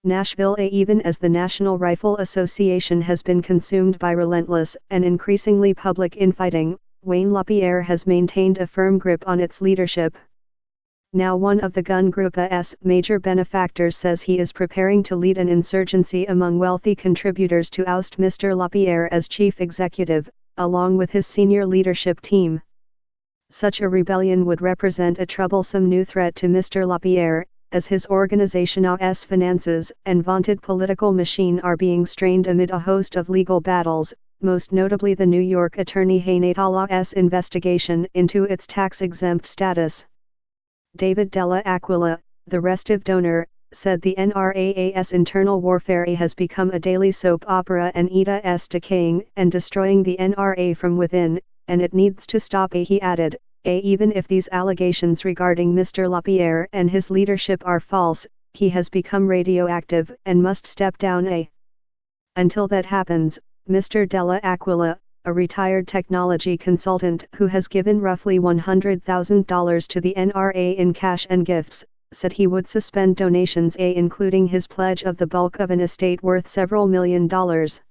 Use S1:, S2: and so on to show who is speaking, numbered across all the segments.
S1: Nashville. Even as the National Rifle Association has been consumed by relentless and increasingly public infighting, Wayne LaPierre has maintained a firm grip on its leadership. Now one of the gun group's major benefactors says he is preparing to lead an insurgency among wealthy contributors to oust Mr. LaPierre as chief executive, along with his senior leadership team. Such a rebellion would represent a troublesome new threat to Mr. LaPierre, as his organization's finances and vaunted political machine are being strained amid a host of legal battles, most notably the New York attorney Hainatallah's investigation into its tax-exempt status. David Della Aquila, the restive donor, said the N.R.A.'s internal warfare has become a daily soap opera and is decaying and destroying the N.R.A. from within, and it needs to stop. He added, even if these allegations regarding Mr. LaPierre and his leadership are false, he has become radioactive and must step down. Until that happens, Mr. Della Aquila, a retired technology consultant who has given roughly $100,000 to the N.R.A. in cash and gifts, said he would suspend donations, including his pledge of the bulk of an estate worth several $1,000,000.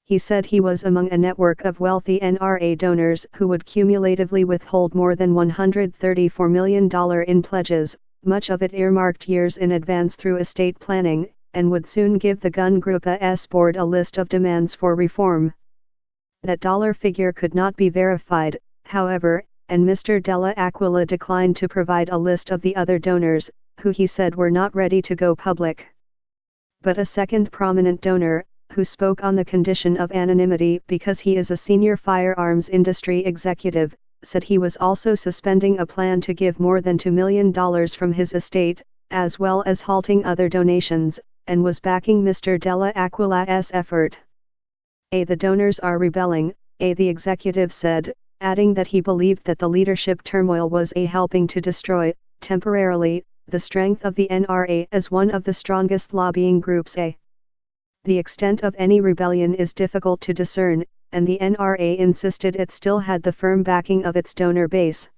S1: He said he was among a network of wealthy N.R.A. donors who would cumulatively withhold more than $134 million in pledges, much of it earmarked years in advance through estate planning, and would soon give the gun group's board a list of demands for reform. That dollar figure could not be verified, however, and Mr. Della Aquila declined to provide a list of the other donors, who he said were not ready to go public. But a second prominent donor, who spoke on the condition of anonymity because he is a senior firearms industry executive, said he was also suspending a plan to give more than $2 million from his estate, as well as halting other donations, and was backing Mr. Della Aquila's effort. The donors are rebelling, the executive said, adding that he believed that the leadership turmoil was helping to destroy, temporarily, the strength of the N.R.A. as one of the strongest lobbying groups. The extent of any rebellion is difficult to discern, and the N.R.A. insisted it still had the firm backing of its donor base.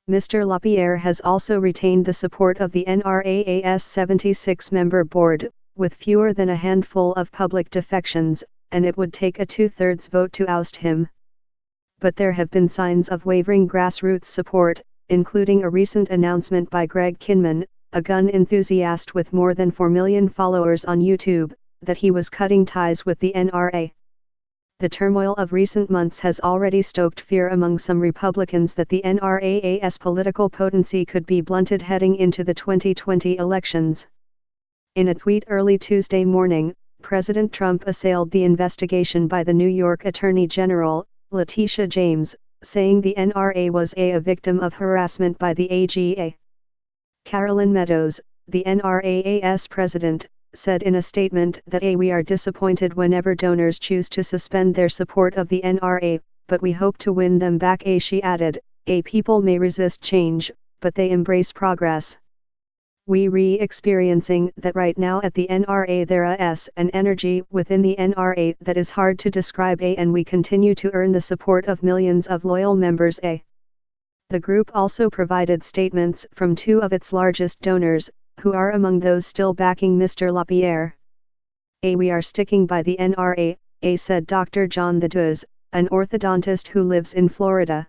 S1: Mr. LaPierre has also retained the support of the N.R.A.'s 76-member board, with fewer than a handful of public defections, and it would take a 2/3 vote to oust him. But there have been signs of wavering grassroots support, including a recent announcement by Greg Kinman, a gun enthusiast with more than 4 million followers on YouTube, that he was cutting ties with the N.R.A. The turmoil of recent months has already stoked fear among some Republicans that the N.R.A.'s political potency could be blunted heading into the 2020 elections. In a tweet early Tuesday morning, President Trump assailed the investigation by the New York Attorney General, Letitia James, saying the N.R.A. was a victim of harassment by the AG. Carolyn Meadows, the N.R.A.'s president, said in a statement that we are disappointed whenever donors choose to suspend their support of the N.R.A., but we hope to win them back. She added, people may resist change, but they embrace progress. We re-experiencing that right now at the N.R.A. there is an energy within the N.R.A. that is hard to describe, and we continue to earn the support of millions of loyal members. The group also provided statements from two of its largest donors, who are among those still backing Mr. LaPierre. We are sticking by the N.R.A., said Dr. John Thaddeus, an orthodontist who lives in Florida.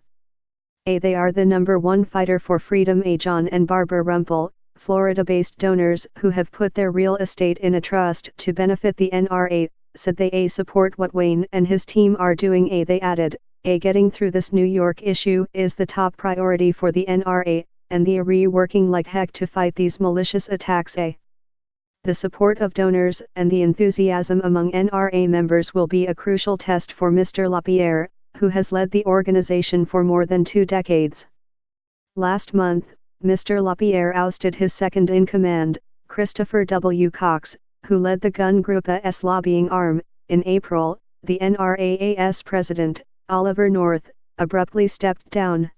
S1: They are the #1 fighter for freedom. John and Barbara Rumpel, Florida-based donors who have put their real estate in a trust to benefit the N.R.A., said they support what Wayne and his team are doing. They added, getting through this New York issue is the top priority for the N.R.A., and they are working like heck to fight these malicious attacks. The support of donors and the enthusiasm among N.R.A. members will be a crucial test for Mr. LaPierre, who has led the organization for more than 2 decades. Last month, Mr. LaPierre ousted his second-in-command, Christopher W. Cox, who led the gun group's lobbying arm. In April, the N.R.A.'s president, Oliver North, abruptly stepped down.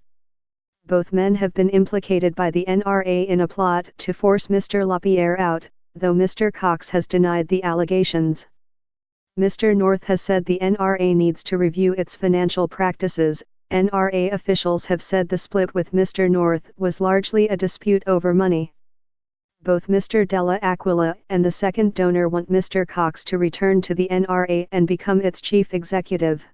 S1: Both men have been implicated by the N.R.A. in a plot to force Mr. LaPierre out, though Mr. Cox has denied the allegations. Mr. North has said the N.R.A. needs to review its financial practices. N.R.A. officials have said the split with Mr. North was largely a dispute over money. both Mr. Della Aquila and the second donor want Mr. Cox to return to the N.R.A. and become its chief executive.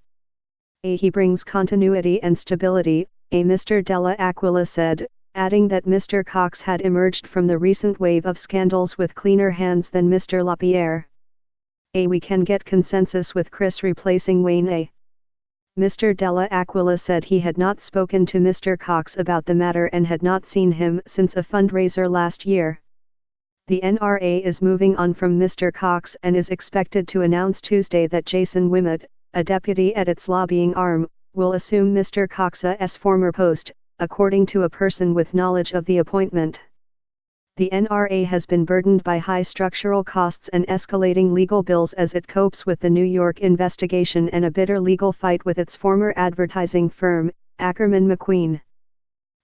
S1: He brings continuity and stability, Mr. Della Aquila said, adding that Mr. Cox had emerged from the recent wave of scandals with cleaner hands than Mr. LaPierre. We can get consensus with Chris replacing Wayne. Mr. Della Aquila said he had not spoken to Mr. Cox about the matter and had not seen him since a fundraiser last year. The N.R.A. is moving on from Mr. Cox and is expected to announce Tuesday that Jason Wimet, a deputy at its lobbying arm, will assume Mr. Cox's former post, according to a person with knowledge of the appointment. The N.R.A. has been burdened by high structural costs and escalating legal bills as it copes with the New York investigation and a bitter legal fight with its former advertising firm, Ackerman McQueen.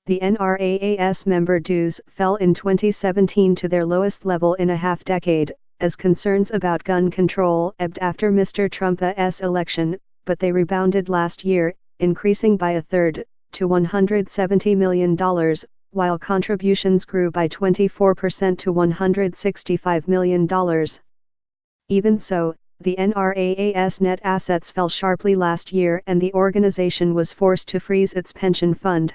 S1: The N.R.A.'s member dues fell in 2017 to their lowest level in a half-decade, as concerns about gun control ebbed after Mr. Trump's election, but they rebounded last year, increasing by a third, to $170 million, while contributions grew by 24% to $165 million. Even so, the N.R.A.'s net assets fell sharply last year and the organization was forced to freeze its pension fund.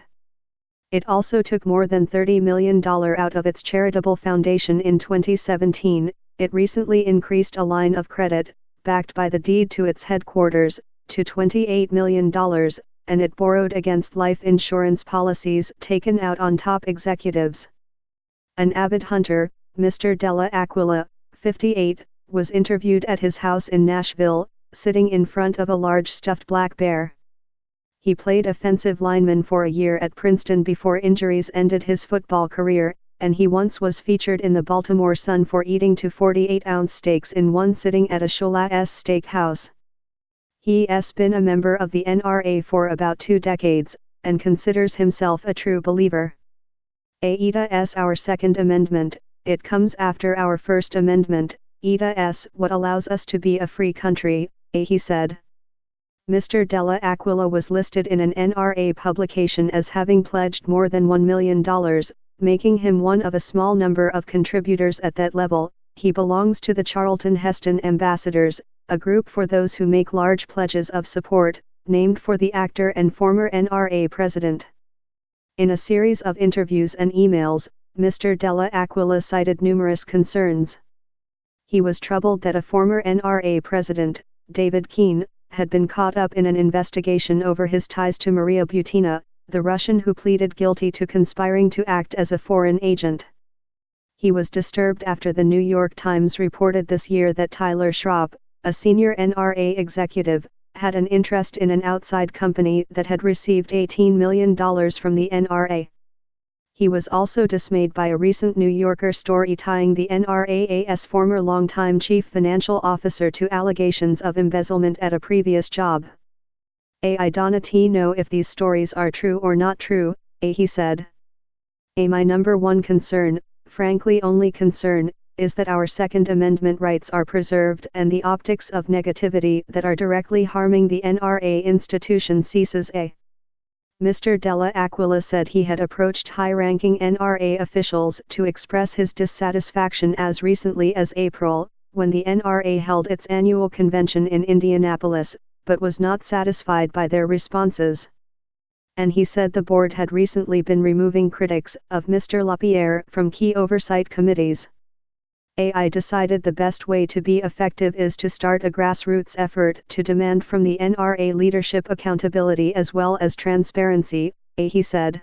S1: It also took more than $30 million out of its charitable foundation in 2017. It recently increased a line of credit, backed by the deed to its headquarters, to $28 million, and it borrowed against life insurance policies taken out on top executives. An avid hunter, Mr. Della Aquila, 58, was interviewed at his house in Nashville, sitting in front of a large stuffed black bear. He played offensive lineman for a year at Princeton before injuries ended his football career, and he once was featured in the Baltimore Sun for eating 2 48-ounce steaks in one sitting at a Shola's steakhouse. He's been a member of the N.R.A. for about 2 decades, and considers himself a true believer. It's our Second Amendment, it comes after our First Amendment, it's what allows us to be a free country, he said. Mr. Della Aquila was listed in an N.R.A. publication as having pledged more than $1 million, making him one of a small number of contributors at that level. He belongs to the Charlton Heston Ambassadors, a group for those who make large pledges of support, named for the actor and former N.R.A. president. In a series of interviews and emails, Mr. Della Aquila cited numerous concerns. He was troubled that a former N.R.A. president, David Keene, had been caught up in an investigation over his ties to Maria Butina, the Russian who pleaded guilty to conspiring to act as a foreign agent. He was disturbed after the New York Times reported this year that Tyler Schropp, a senior N.R.A. executive, had an interest in an outside company that had received $18 million from the N.R.A. He was also dismayed by a recent New Yorker story tying the N.R.A.'s former longtime chief financial officer to allegations of embezzlement at a previous job. I don't know if these stories are true or not true, he said. My number one concern, frankly only concern, is that our Second Amendment rights are preserved and the optics of negativity that are directly harming the N.R.A. institution ceases. Mr. Della Aquila said he had approached high-ranking N.R.A. officials to express his dissatisfaction as recently as April, when the N.R.A. held its annual convention in Indianapolis, but was not satisfied by their responses. And he said the board had recently been removing critics of Mr. LaPierre from key oversight committees. I decided the best way to be effective is to start a grassroots effort to demand from the N.R.A. leadership accountability as well as transparency, he said.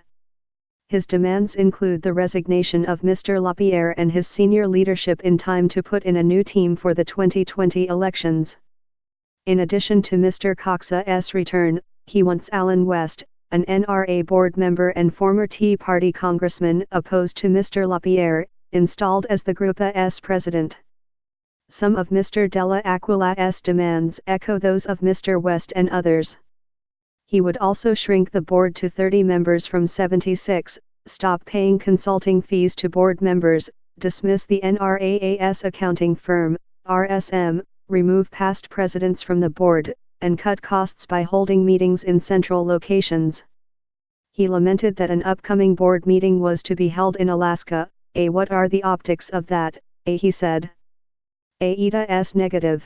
S1: His demands include the resignation of Mr. LaPierre and his senior leadership in time to put in a new team for the 2020 elections. In addition to Mr. Cox's return, he wants Alan West, an N.R.A. board member and former Tea Party congressman opposed to Mr. LaPierre, installed as the group's president. Some of Mr. Della Aquila's demands echo those of Mr. West and others. He would also shrink the board to 30 members from 76, stop paying consulting fees to board members, dismiss the N.R.A.'s accounting firm, RSM, remove past presidents from the board, and cut costs by holding meetings in central locations. He lamented that an upcoming board meeting was to be held in Alaska, What are the optics of that, he said. Ita s negative.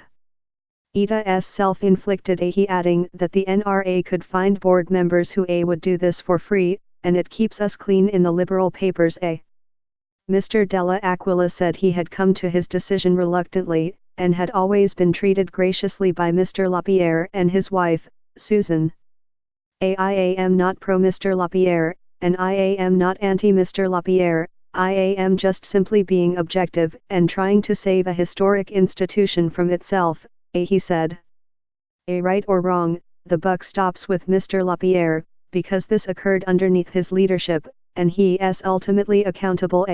S1: Ita s self-inflicted, he adding that the N.R.A. could find board members who would do this for free, and it keeps us clean in the liberal papers. Mr. Della Aquila said he had come to his decision reluctantly, and had always been treated graciously by Mr. Lapierre and his wife, Susan. I am not pro Mr. Lapierre, and I am not anti Mr. Lapierre, I am just simply being objective and trying to save a historic institution from itself, he said. Right or wrong, the buck stops with Mr. Lapierre, because this occurred underneath his leadership, and he is ultimately accountable.